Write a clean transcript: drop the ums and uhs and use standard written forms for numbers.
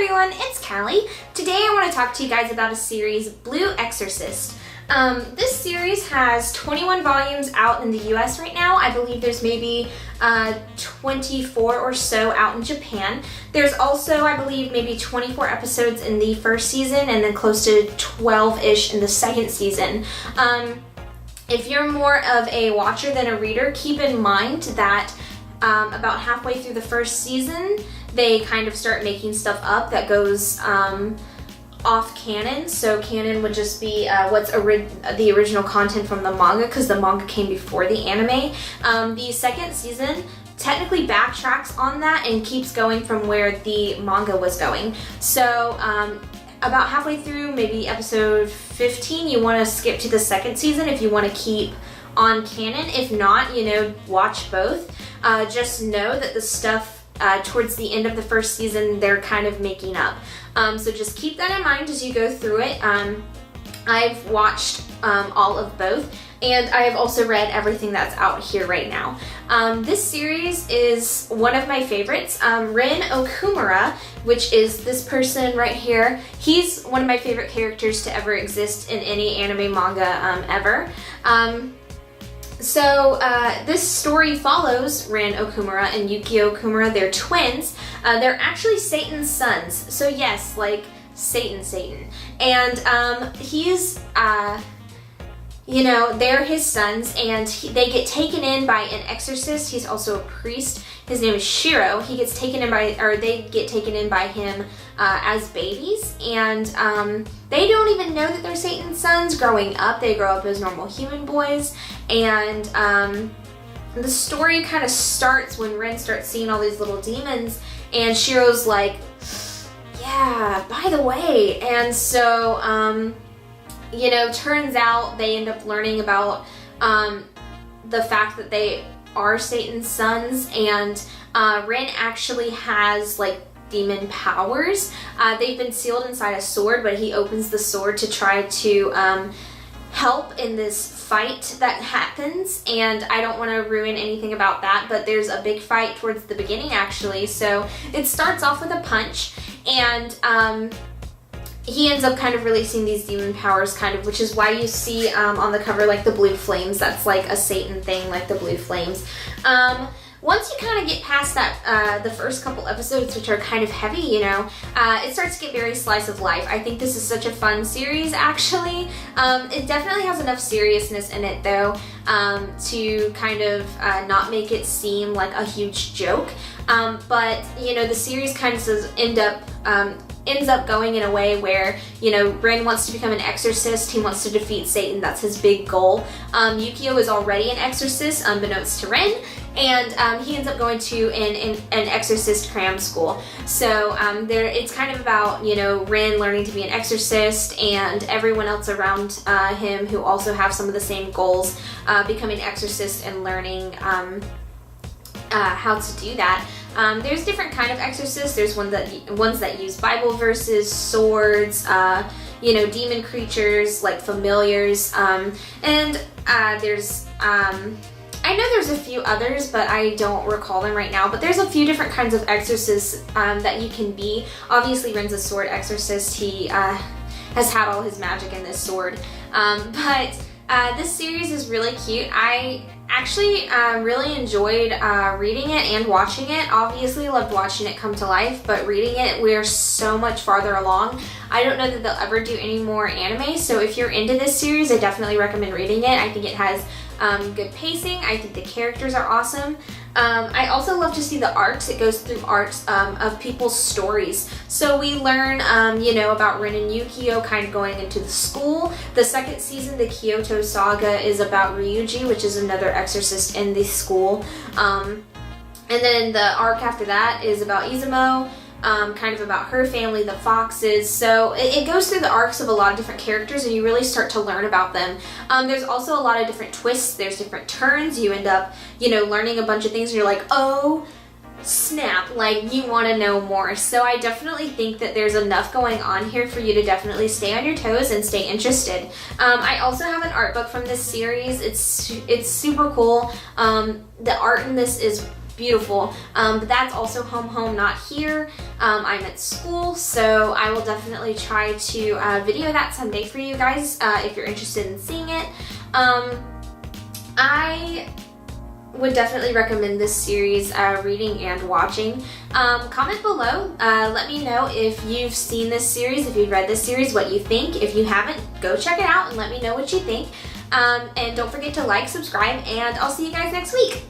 everyone, it's Callie. Today I want to talk to you guys about a series, Blue Exorcist. This series has 21 volumes out in the US right now. I believe there's maybe 24 or so out in Japan. There's also, I believe, maybe 24 episodes in the first season and then close to 12-ish in the second season. If you're more of a watcher than a reader, keep in mind that about halfway through the first season, they kind of start making stuff up that goes off canon. So canon would just be the original content from the manga, because the manga came before the anime. The second season technically backtracks on that and keeps going from where the manga was going. So about halfway through, maybe episode 15, you want to skip to the second season if you want to keep on canon. If not, watch both. Just know that the stuff towards the end of the first season, they're kind of making up. So just keep that in mind as you go through it. I've watched all of both, and I have also read everything that's out here right now. This series is one of my favorites. Rin Okumura, which is this person right here, he's one of my favorite characters to ever exist in any anime manga ever. So this story follows Rin Okumura and Yukio Okumura. They're twins. They're actually Satan's sons. So yes, like Satan. And he's, they're his sons, and they get taken in by an exorcist. He's also a priest. His name is Shiro. They get taken in by him as babies, and they don't even know that they're Satan's sons growing up. They grow up as normal human boys, and the story kind of starts when Rin starts seeing all these little demons, and Shiro's like, yeah, by the way. And so, turns out they end up learning about the fact that they are Satan's sons, and Rin actually has like demon powers. They've been sealed inside a sword, but he opens the sword to try to help in this fight that happens, and I don't want to ruin anything about that, but there's a big fight towards the beginning actually. So it starts off with a punch, and he ends up kind of releasing these demon powers, which is why you see on the cover like the blue flames. That's like a Satan thing, like the blue flames. Once you kind of get past that, the first couple episodes, which are kind of heavy, it starts to get very slice of life. I think this is such a fun series, actually. It definitely has enough seriousness in it, though, to kind of not make it seem like a huge joke. But, the series kind of ends up going in a way where, Rin wants to become an exorcist. He wants to defeat Satan. That's his big goal. Yukio is already an exorcist, unbeknownst to Rin, and he ends up going to an exorcist cram school. So it's kind of about, Rin learning to be an exorcist, and everyone else around him who also have some of the same goals, becoming exorcists and learning how to do that. There's different kind of exorcists. There's ones that use Bible verses, swords, demon creatures like familiars, and there's I know there's a few others, but I don't recall them right now. But there's a few different kinds of exorcists that you can be. Obviously, Rin's a sword exorcist. He has had all his magic in this sword. But this series is really cute. I actually really enjoyed reading it and watching it. Obviously loved watching it come to life, but reading it, we're so much farther along. I don't know that they'll ever do any more anime, so if you're into this series, I definitely recommend reading it. I think it has good pacing. I think the characters are awesome. I also love to see the arcs. It goes through arcs of people's stories. So we learn, about Rin and Yukio kind of going into the school. The second season, the Kyoto Saga, is about Ryuji, which is another exorcist in the school. And then the arc after that is about Izumo, kind of about her family, the Foxes. So it goes through the arcs of a lot of different characters, and you really start to learn about them. There's also a lot of different twists. There's different turns. You end up, learning a bunch of things, and you're like, oh snap, like you want to know more. So I definitely think that there's enough going on here for you to definitely stay on your toes and stay interested. I also have an art book from this series. It's super cool. The art in this is beautiful. But that's also home, not here. I'm at school, so I will definitely try to video that someday for you guys if you're interested in seeing it. I would definitely recommend this series reading and watching. Comment below, let me know if you've seen this series, if you've read this series, what you think. If you haven't, go check it out and let me know what you think. And don't forget to like, subscribe, and I'll see you guys next week.